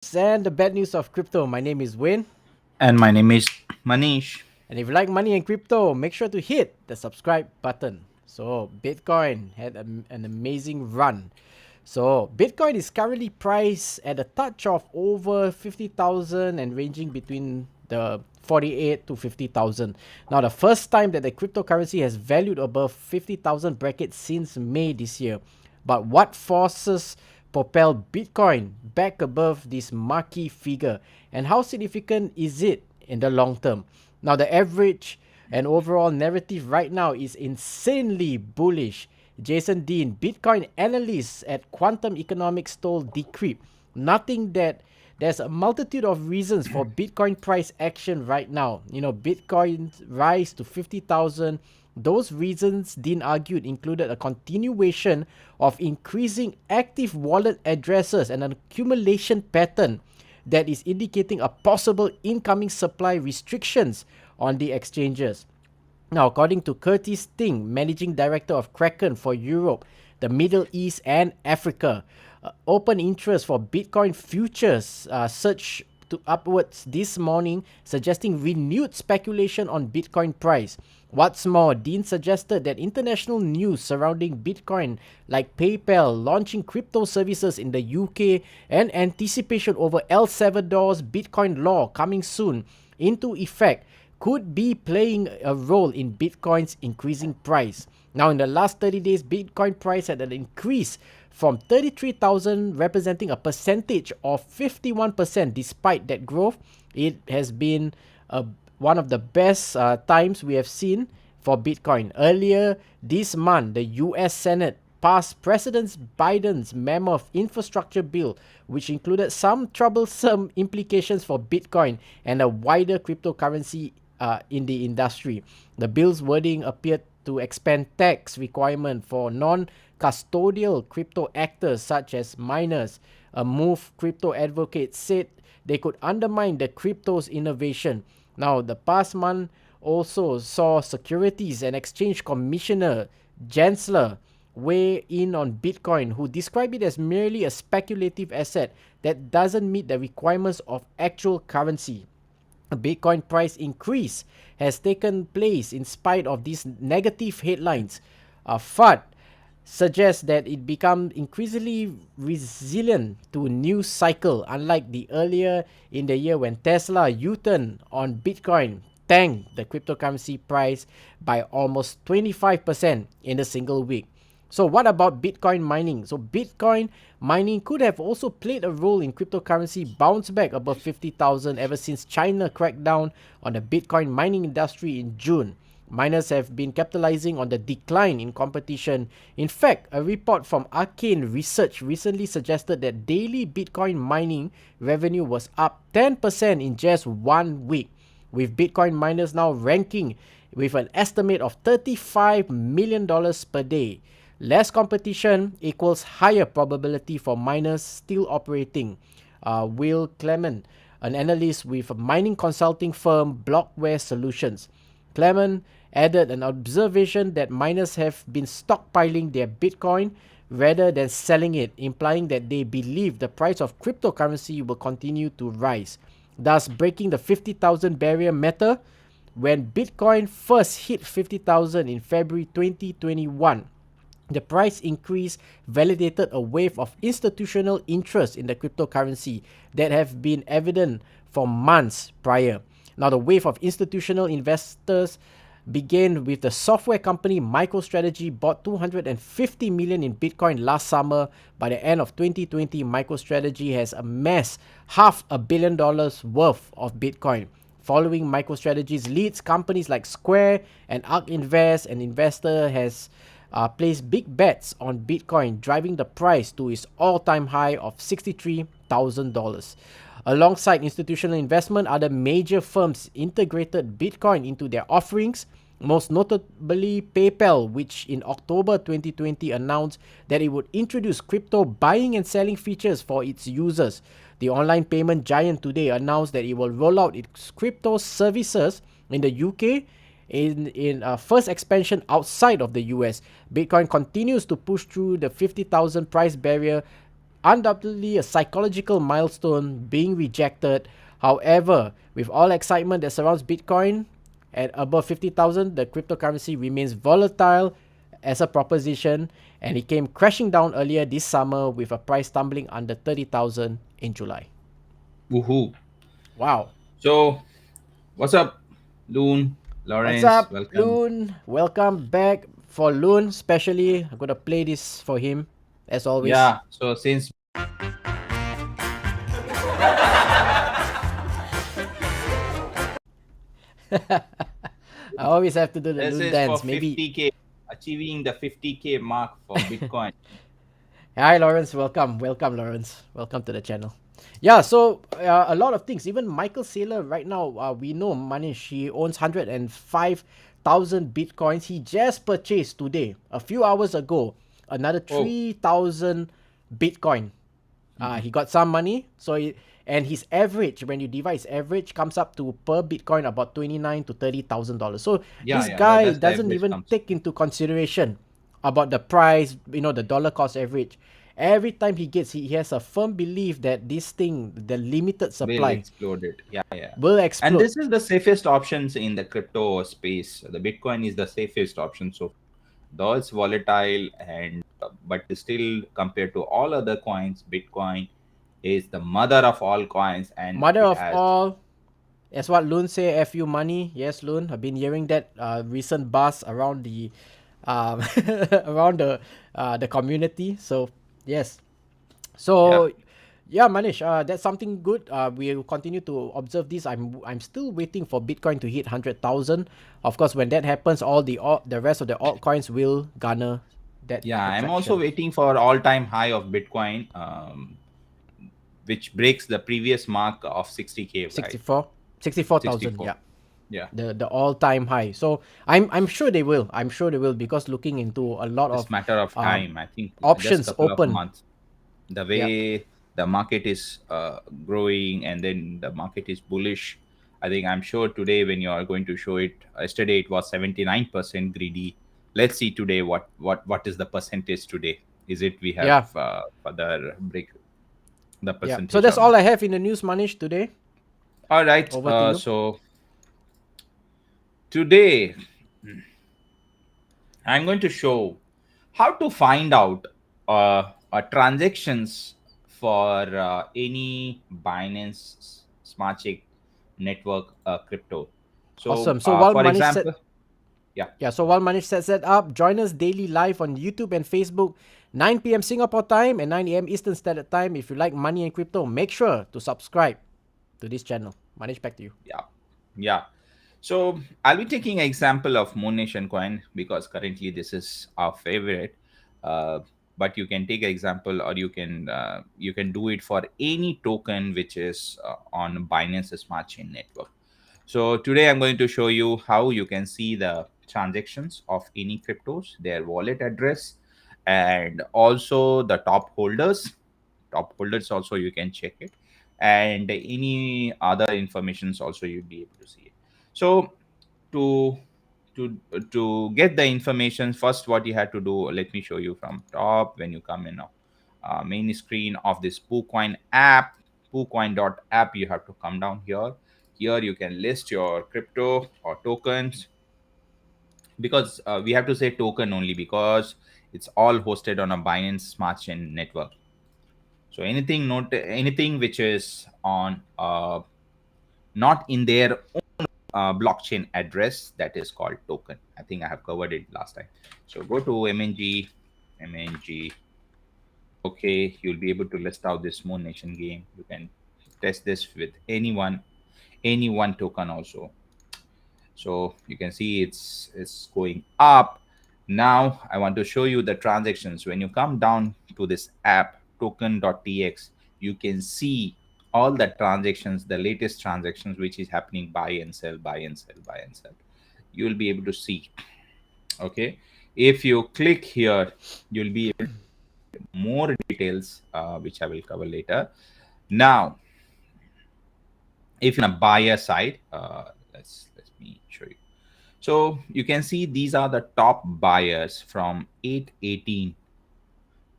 And the bad news of crypto. My name is Wayne. And my name is Manish. And if you like money and crypto, make sure to hit the subscribe button. So, Bitcoin had an amazing run. So, Bitcoin is currently priced at a touch of over 50,000 and ranging between the 48 to 50,000. Now, the first time that the cryptocurrency has valued above 50,000 bracket since May this year. But what forces propel Bitcoin back above this marquee figure, and how significant is it in the long term? Now, the average and overall narrative right now is insanely bullish. Jason Dean, Bitcoin analyst at Quantum Economics, told Decrypt, nothing that there's a multitude of reasons for Bitcoin price action right now. Bitcoin's rise to 50,000. Those reasons, Dean argued, included a continuation of increasing active wallet addresses and an accumulation pattern that is indicating a possible incoming supply restrictions on the exchanges. Now, according to Curtis Ting, Managing Director of Kraken for Europe, the Middle East, and Africa, open interest for Bitcoin futures surged to upwards this morning, suggesting renewed speculation on Bitcoin price. What's more, Dean suggested that international news surrounding Bitcoin, like PayPal launching crypto services in the UK and anticipation over El Salvador's Bitcoin law coming soon into effect, could be playing a role in Bitcoin's increasing price. Now, in the last 30 days, Bitcoin price had an increase from 33,000, representing a percentage of 51%. Despite that growth, it has been one of the best times we have seen for Bitcoin. Earlier this month, the US Senate passed President Biden's mammoth infrastructure bill, which included some troublesome implications for Bitcoin and a wider cryptocurrency in the industry. The bill's wording appeared to expand tax requirement for non-custodial crypto actors such as miners. A move crypto advocates said they could undermine the crypto's innovation. Now, the past month also saw Securities and Exchange Commissioner Gensler weigh in on Bitcoin, who described it as merely a speculative asset that doesn't meet the requirements of actual currency. A Bitcoin price increase has taken place in spite of these negative headlines. FUD suggests that it become increasingly resilient to news cycle, unlike the earlier in the year when Tesla U-turn on Bitcoin tanked the cryptocurrency price by almost 25% in a single week. So what about Bitcoin mining? So Bitcoin mining could have also played a role in cryptocurrency bounce back above 50,000 ever since China cracked down on the Bitcoin mining industry in June. Miners have been capitalizing on the decline in competition. In fact, a report from Arcane Research recently suggested that daily Bitcoin mining revenue was up 10% in just 1 week, with Bitcoin miners now ranking with an estimate of $35 million per day. Less competition equals higher probability for miners still operating. Will Clement, an analyst with a mining consulting firm Blockware Solutions. Clement added an observation that miners have been stockpiling their Bitcoin rather than selling it, implying that they believe the price of cryptocurrency will continue to rise, thus breaking the 50,000 barrier matter. When Bitcoin first hit 50,000 in February 2021, the price increase validated a wave of institutional interest in the cryptocurrency that have been evident for months prior. Now, the wave of institutional investors began with the software company MicroStrategy bought 250 million in Bitcoin last summer. By the end of 2020, MicroStrategy has amassed $500 million worth of Bitcoin. Following MicroStrategy's leads, companies like Square and ARK Invest, an investor has placed big bets on Bitcoin, driving the price to its all-time high of $63,000. Alongside institutional investment, other major firms integrated Bitcoin into their offerings, most notably PayPal, which in October 2020 announced that it would introduce crypto buying and selling features for its users. The online payment giant today announced that it will roll out its crypto services in the UK in first expansion outside of the US. Bitcoin continues to push through the 50,000 price barrier undoubtedly a psychological milestone being rejected. However, with all excitement that surrounds Bitcoin at above 50,000, the cryptocurrency remains volatile as a proposition, and it came crashing down earlier this summer with a price tumbling under 30,000 in July. Woohoo! Wow. So, what's up, Loon, What's Lawrence? up, Welcome. Loon? Welcome back for Loon, especially. I'm gonna play this for him, as always. Yeah. So since I always have to do the this Loon is for dance. Maybe. 50K, achieving the 50K mark for Bitcoin. Hi, Lawrence. Welcome. Welcome, Lawrence. Welcome to the channel. Yeah, so a lot of things. Even Michael Saylor, right now, we know Manish, he owns 105,000 Bitcoins. He just purchased today, a few hours ago, another Oh, 3,000 Bitcoin. He got some money, and his average, when you divide his average, comes up to per Bitcoin about $29,000 to $30,000. So yeah, this yeah. guy That's the doesn't average even comes. take into consideration about the price, the dollar cost average. Every time he has a firm belief that this thing, the limited Will supply, explode it. Yeah, yeah. will And explode. this is the safest options in the crypto space. The Bitcoin is the safest option. So though it's volatile and but still compared to all other coins, Bitcoin is the mother of all coins, and Mother it of has. all, as what Loon say, FU money. Yes, Loon. I've been hearing that recent buzz around the um, around the community. So yes. Yeah. So yeah, Manish, that's something good. We'll continue to observe this. I'm still waiting for Bitcoin to hit 100,000. Of course, when that happens, the rest of the altcoins will garner that Yeah, I'm also attraction. waiting for all-time high of Bitcoin, which breaks the previous mark of 60K, right? 64, 64,000. 64. Yeah. Yeah, The all-time high. So I'm sure they will. I'm sure they will, because looking into a lot just of matter of um, time. I think just options couple of open. months. The Yep. way the market is growing, and then the market is bullish. I think I'm sure today when you are going to show it. Yesterday it was 79% greedy. Let's see today what is the percentage today. Is it we have Yeah. further break the Yeah. So percentage that's or all not? I have in the news, Manish, today. All right. Over to you. So today I'm going to show how to find out transactions for any Binance Smart Chain network crypto. So, Awesome. So while for Manish said example, yeah, Yeah, so go ahead. while Manish sets that up, join us daily live on YouTube and Facebook, 9 p.m. Singapore time and 9 a.m. Eastern Standard Time. If you like money and crypto, make sure to subscribe to this channel. Manish, back to you. Yeah, yeah. So I'll be taking an example of Moon Nation coin because currently this is our favorite. Uh, but you can take an example, or you can do it for any token which is on Binance Smart Chain network. So today I'm going to show you how you can see the transactions of any cryptos, their wallet address, and also the top holders. Top holders also you can check it, and any other informations also you'll be able to see it. So to to get the information, first what you have to do, let me show you from top. When you come in main screen of this PooCoin app, PooCoin.app, you have to come down here. Here you can list your crypto or tokens, because we have to say token only because it's all hosted on a Binance Smart Chain network. So anything not anything which is on not in their blockchain address, that is called token. I think I have covered it last time. So go to mng. Okay, you'll be able to list out this Moon Nation game. You can test this with any one token also. So you can see it's going up. Now I want to show you the transactions. When you come down to this app token.tx, you can see all the transactions, the latest transactions which is happening, buy and sell, buy and sell, buy and sell. You will be able to see. Okay, if you click here, you'll be able to more details, which I will cover later. Now if you're on a buyer side, let me show you. So you can see these are the top buyers from 8:18,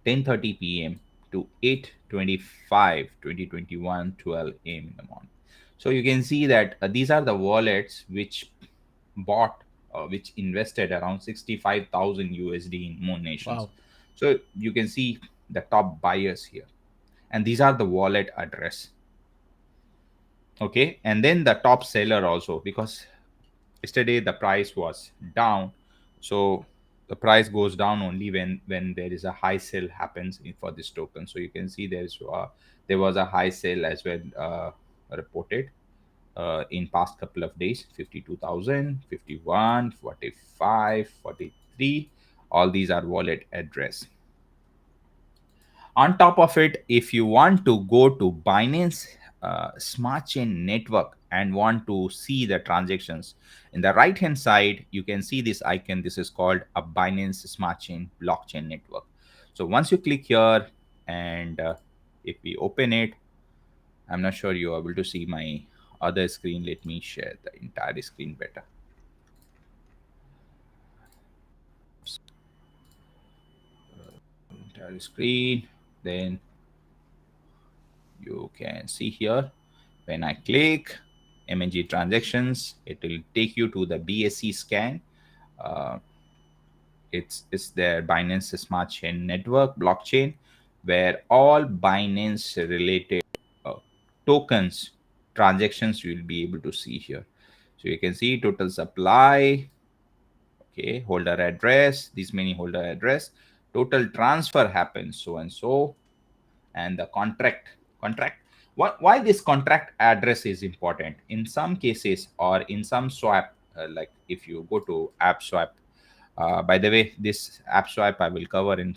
10:30 p.m. to 8:25, 2021, 12 a.m. in the morning. So you can see that these are the wallets which bought, which invested around 65,000 USD in Moon Nations. Wow. So you can see the top buyers here, and these are the wallet address. Okay, and then the top seller also, because yesterday the price was down. So the price goes down only when there is a high sell happens for this token. So you can see there was a high sell as well, reported in past couple of days. 52,000, 51, 45, 43. All these are wallet address. On top of it, if you want to go to Binance Smart Chain Network and want to see the transactions, in the right hand side you can see this icon. This is called a Binance Smart Chain Blockchain Network. So once you click here, and if we open it, I'm not sure you're able to see my other screen. Let me share the entire screen better. Entire screen. Then you can see here, when I click MNG transactions, it will take you to the BSC scan. Uh, it's their Binance Smart Chain Network blockchain, where all Binance related uh, tokens transactions you will be able to see here. So you can see total supply, okay, holder address, this many holder address, total transfer happens so and so, and the contract. Why this contract address is important in some cases, or in some swap, like if you go to app swap. By the way, this app swap I will cover in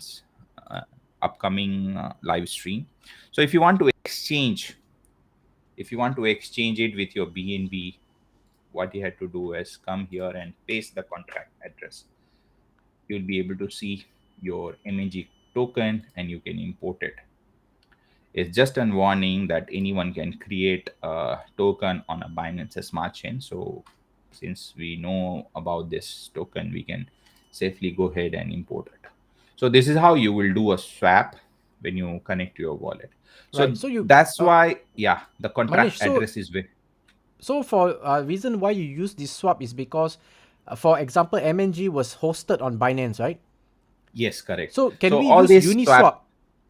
uh, upcoming live stream. So if you want to exchange it with your BNB, what you had to do is come here and paste the contract address. You'll be able to see your MNG token and you can import it. It's just a warning that anyone can create a token on a Binance Smart Chain. So since we know about this token, we can safely go ahead and import it. So this is how you will do a swap when you connect to your wallet. Right. So So you, that's why, yeah, the contract Manish. So address is very, for reason why you use this swap is because, for example, MNG was hosted on Binance, right? yes, correct. So can So we all use this swap Uniswap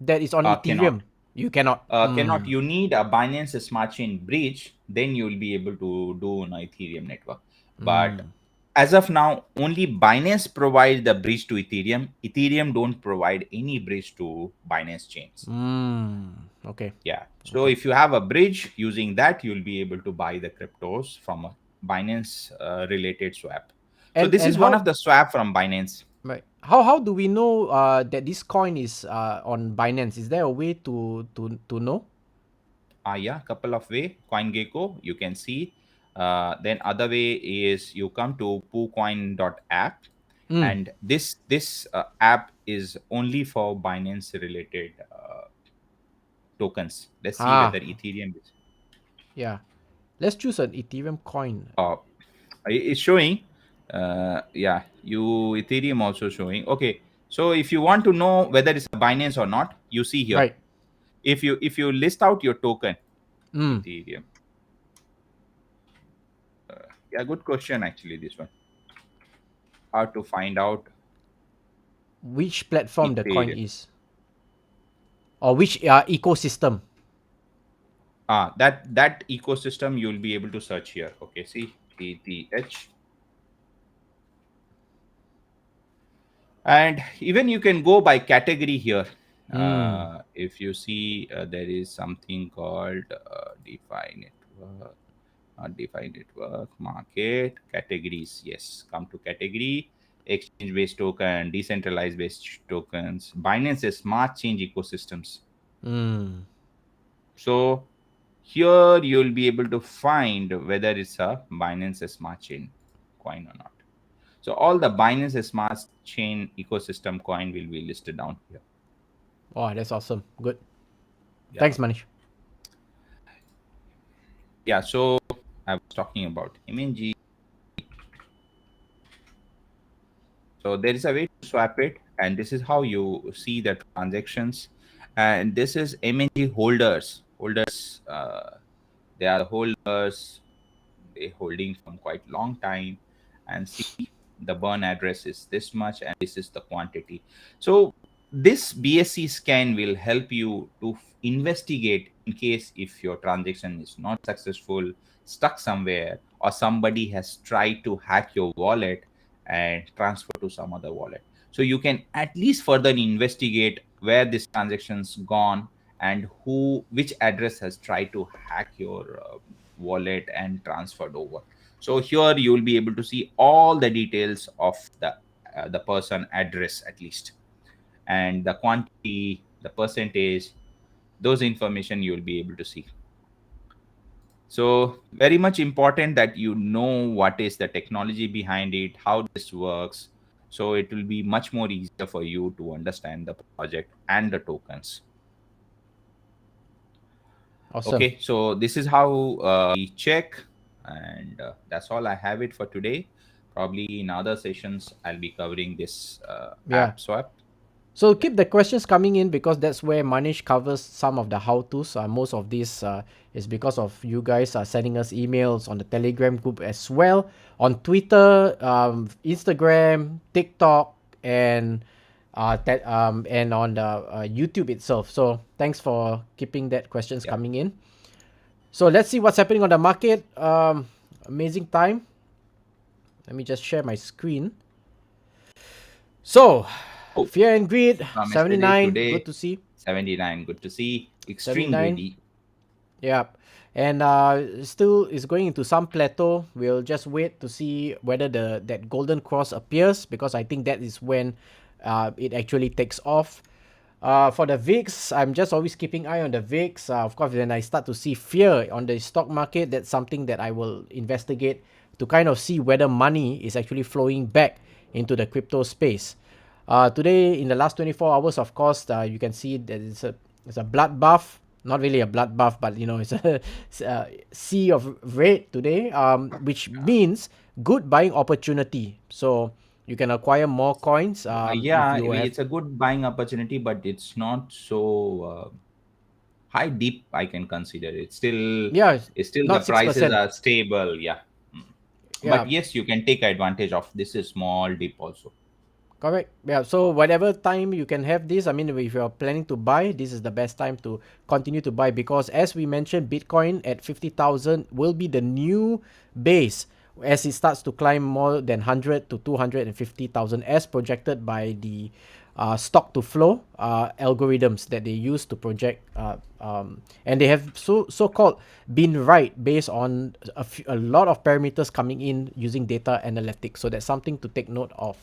that is on cannot. Ethereum? You cannot. Cannot. Mm. You need a Binance Smart Chain bridge, then you will be able to do an Ethereum network. But Mm. as of now, only Binance provides the bridge to Ethereum. Ethereum don't provide any bridge to Binance chains. Mm. Okay. Yeah. So Okay. if you have a bridge using that, you'll be able to buy the cryptos from a Binance related swap. So this And is one of how, the swap from Binance. right? How do we know that this coin is on Binance? Is there a way to know? Yeah, couple of way. CoinGecko, you can see. Then other way is you come to poocoin.app, Mm. and this app is only for Binance related tokens. Let's see whether Ah. Ethereum is. Yeah. Let's choose an Ethereum coin. Uh, it's showing. Yeah, you Ethereum also showing. Okay, so if you want to know whether it's a Binance or not, you see here. Right. If you list out your token, Mm. Ethereum. Yeah, good question actually. This one, how to find out Which platform the coin Ethereum. is, or which ecosystem? That ecosystem you'll be able to search here. Okay, see ETH, and even you can go by category here. Mm. If you see, there is something called DeFi network, DeFi network market categories. Yes, come to category. Exchange based token, decentralized based tokens, Binance is smart change ecosystems. Mm. So here you'll be able to find whether it's a Binance Smart Chain coin or not. So all the Binance Smart Chain ecosystem coin will be listed down here. Oh, that's awesome. Good. Yeah. Thanks, Manish. Yeah. So I was talking about MNG. So there is a way to swap it, and this is how you see the transactions. And this is MNG holders. They are the holders. They holding from quite long time, and see the burn address is this much, and this is the quantity. So this BSC scan will help you to investigate in case if your transaction is not successful, stuck somewhere, or somebody has tried to hack your wallet and transfer to some other wallet. So you can at least further investigate where this transaction's gone, and which address has tried to hack your wallet and transferred over. So here you will be able to see all the details of the person address at least, and the quantity, the percentage, those information you will be able to see. So very much important that you know what is the technology behind it, how this works. So it will be much more easier for you to understand the project and the tokens. Awesome. Okay, so this is how we check, and that's all I have it for today. Probably in other sessions, I'll be covering this Yeah. app swap. So Yeah, keep the questions coming in because that's where Manish covers some of the how-tos. Most of this is because of you guys sending us emails on the Telegram group as well, on Twitter, Instagram, TikTok, and on the YouTube itself. So thanks for keeping that questions yeah. coming in. So let's see what's happening on the market. Amazing time. Let me just share my screen. So, Oh, fear and greed, from yesterday 79. Good today, to see. 79. Good to see. Extreme 79. greedy. Yep. And still is going into some plateau. We'll just wait to see whether that golden cross appears, because I think that is when it actually takes off. For the VIX, I'm just always keeping eye on the VIX. Of course, when I start to see fear on the stock market, that's something that I will investigate to kind of see whether money is actually flowing back into the crypto space. Today, in the last 24 hours, of course, you can see that it's a bloodbath. Not really a bloodbath, but it's a sea of red today, which means good buying opportunity. So you can acquire more coins if Yeah, you have. it's a good buying opportunity, but it's not so high deep. I can consider it. Yeah, It's still the not six prices percent. are stable. Yeah. Mm. But Yeah, yes, you can take advantage of this small dip also. correct. Yeah, so whatever time you can have this, I mean, if you're planning to buy, this is the best time to continue to buy, because as we mentioned, Bitcoin at 50,000 will be the new base as it starts to climb more than 100 to 250,000 as projected by the stock to flow algorithms that they use to project, and they have so-called been right based on a lot of parameters coming in using data analytics. So that's something to take note of.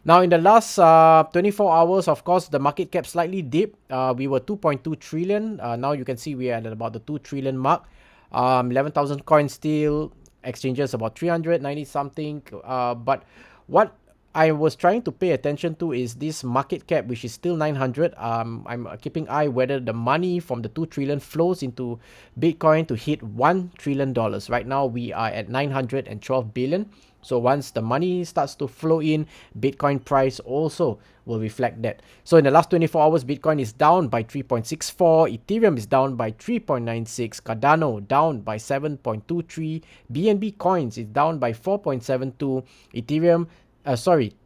Now, in the last 24 hours, of course, the market cap slightly dipped. We were 2.2 trillion. Now you can see we are at about the 2 trillion mark. 11,000 coins still, exchanges about 390 something. But what I was trying to pay attention to is this market cap, which is still 900. I'm keeping eye whether the money from the 2 trillion flows into Bitcoin to hit $1 trillion. Right now, we are at 912 billion. So once the money starts to flow in, Bitcoin price also will reflect that. So in the last 24 hours, Bitcoin is down by 3.64, Ethereum is down by 3.96, Cardano down by 7.23, BNB coins is down by 4.72, Ethereum,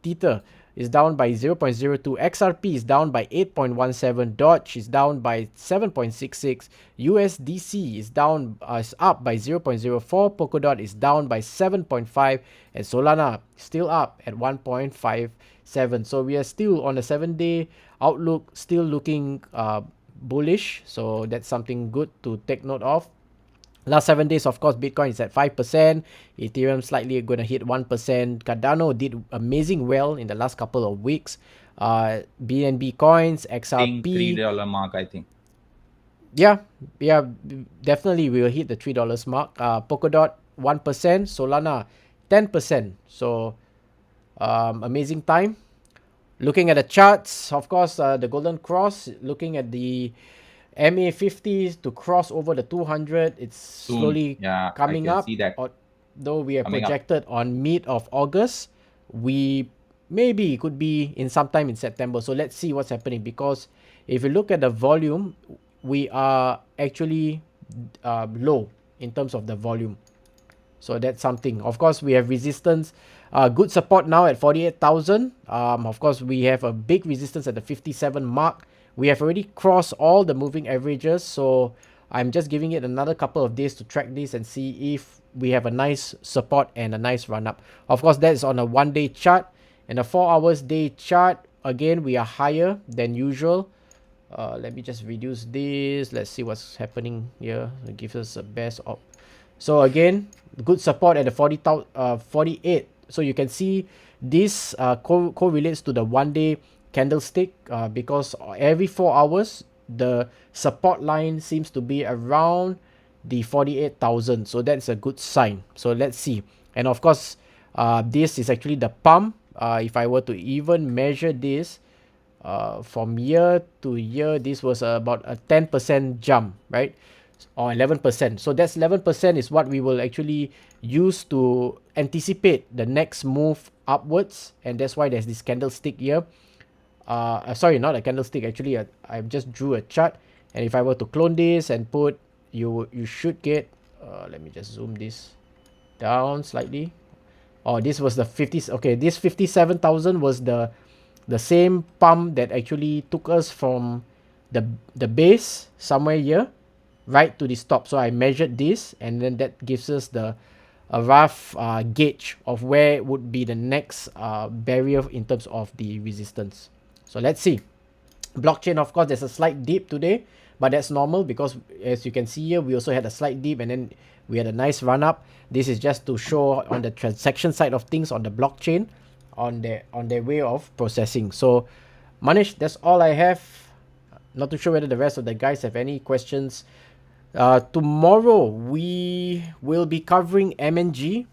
Tether is down by 0.02, XRP is down by 8.17, Doge is down by 7.66, USDC is up by 0.04, Polkadot is down by 7.5, and Solana still up at 1.57. So we are still on the 7-day outlook, still looking bullish. So that's something good to take note of. Last 7 days, of course, Bitcoin is at 5%. Ethereum slightly going to hit 1%. Cardano did amazing well in the last couple of weeks. BNB coins, Think XRP, $3 mark, I think. yeah, yeah, definitely we will hit the $3 mark. Polkadot 1%, Solana 10%. So amazing time. Looking at the charts, of course, the golden cross. Looking at the MA50 to cross over the 200, it's Soon. slowly Yeah, I coming can up. see that Although we are coming up. projected on mid of August, we maybe could be in sometime in September. So let's see what's happening, because if you look at the volume, we are actually low in terms of the volume. So that's something. Of course, we have resistance, good support now at 48,000. Of course, we have a big resistance at the 57 mark. We have already crossed all the moving averages. So I'm just giving it another couple of days to track this and see if we have a nice support and a nice run up. Of course, that is on a 1 day chart. And a 4 hours day chart, again, we are higher than usual. Let me just reduce this. Let's see what's happening here. It gives us a best op. So again, good support at the 48. So you can see this correlates to the 1 day candlestick, because every 4 hours the support line seems to be around the 48,000. So that's a good sign. So let's see. And of course, this is actually the pump. If I were to even measure this, from year to year, this was about a 10% jump, right? Or 11%. So that's 11% is what we will actually use to anticipate the next move upwards. And that's why there's this candlestick here. Sorry, not a candlestick. Actually, I just drew a chart. And if I were to clone this and put, you should get, let me just zoom this down slightly. Oh, this was the 50s. Okay, this 57,000 was the same pump that actually took us from the base somewhere here right to the stop. So I measured this, and then that gives us the a rough gauge of where would be the next barrier in terms of the resistance. So let's see. Blockchain, of course, there's a slight dip today, but that's normal because as you can see here, we also had a slight dip and then we had a nice run up. This is just to show on the transaction side of things on the blockchain, on their way of processing. So Manish, that's all I have. Not too sure whether the rest of the guys have any questions. Tomorrow we will be covering MNG.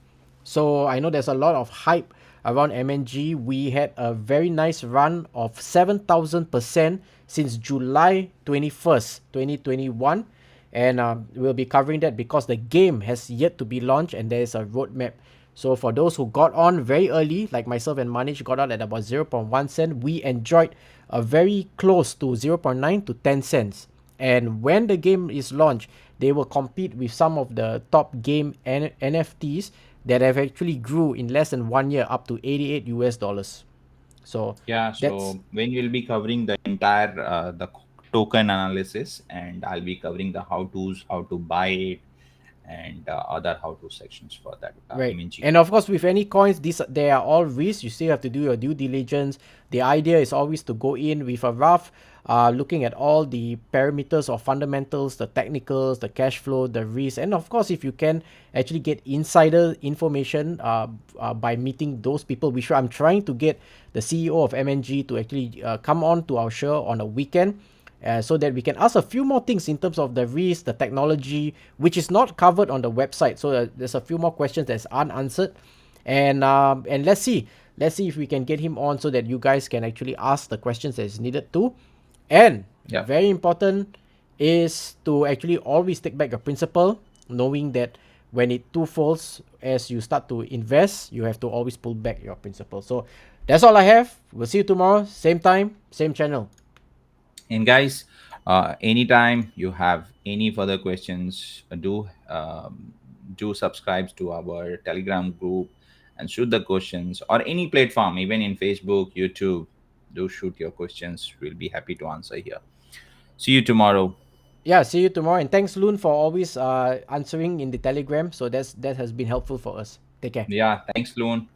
So I know there's a lot of hype around MNG. We had a very nice run of 7,000% since July 21st, 2021. And we'll be covering that because the game has yet to be launched and there's a roadmap. So for those who got on very early, like myself and Manish got on at about 0.1 cent, we enjoyed a very close to 0.9 to 10 cents. And when the game is launched, they will compete with some of the top game NFTs that have actually grew in less than 1 year up to 88 US dollars. So Yeah, that's, so when we'll be covering the entire token analysis, and I'll be covering the how to's, how to buy it, and other how to sections for that right. MNG And coin. of course, with any coins, these they are all risks. You still have to do your due diligence. The idea is always to go in with a rough, looking at all the parameters or fundamentals, the technicals, the cash flow, the risk, and of course, if you can actually get insider information by meeting those people, which I'm trying to get the CEO of MNG to actually come on to our show on a weekend, so that we can ask a few more things in terms of the risk, the technology, which is not covered on the website. So there's a few more questions that's unanswered, and let's see if we can get him on so that you guys can actually ask the questions that is needed to. And Yeah. very important is to actually always take back your principal, knowing that when it too falls as you start to invest, you have to always pull back your principal. So that's all I have. We'll see you tomorrow, same time, same channel. And guys, anytime you have any further questions, do subscribe to our Telegram group and shoot the questions, or any platform, even in Facebook, YouTube. Do shoot your questions. We'll be happy to answer here. See you tomorrow. Yeah, see you tomorrow. And thanks, Loon, for always answering in the Telegram. So that has been helpful for us. Take care. Yeah, thanks, Loon.